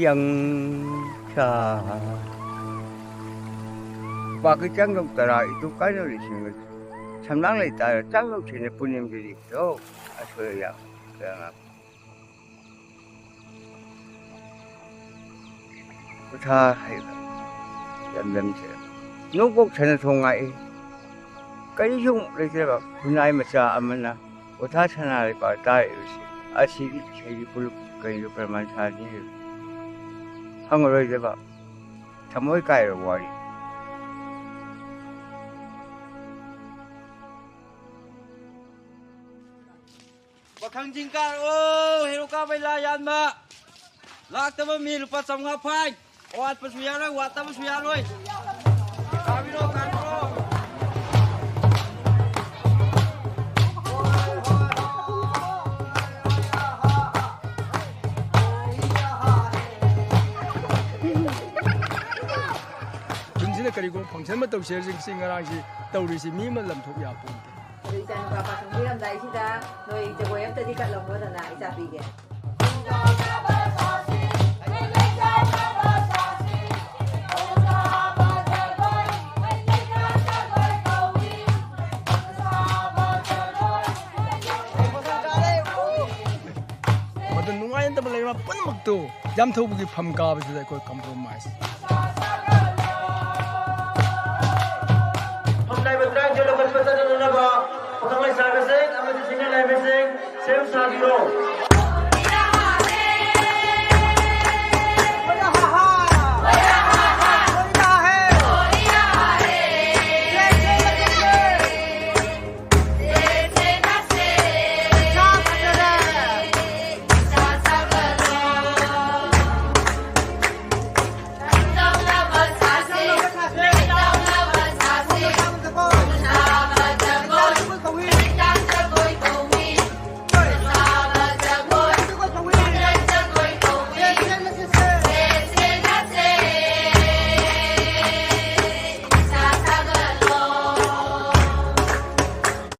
영차 그 장독 따라 이쪽 가져오시는 거지. 참나라에 따라 장독 전에 부님들이 있어. 아소야 그냥 다 해가 연lem새 농곡 전에 동아이 까이종 레제가 분야에 맞자 아무나 오타 천하를 받다 이것이 아시기 제기 불 거의 별만 사니 한국어 이제가 참을 까요 와리 Bakhangjing ka o hero ka bai la yan ma lak ta mi lupa samnga phai wat pasmiya roi wat ta pasmiya roi ka biro 중진의 그리고 방천만 또 시행을 생각하시 떠오르시 미만 람톡이야 본데. Isa nung papasungkiram dahil sida, no itagoyam tadi kalong mo na isabi ke. Madun nungayan ta balay ma pan magto. Jam thau bugi pham ka ba sida ko compromise.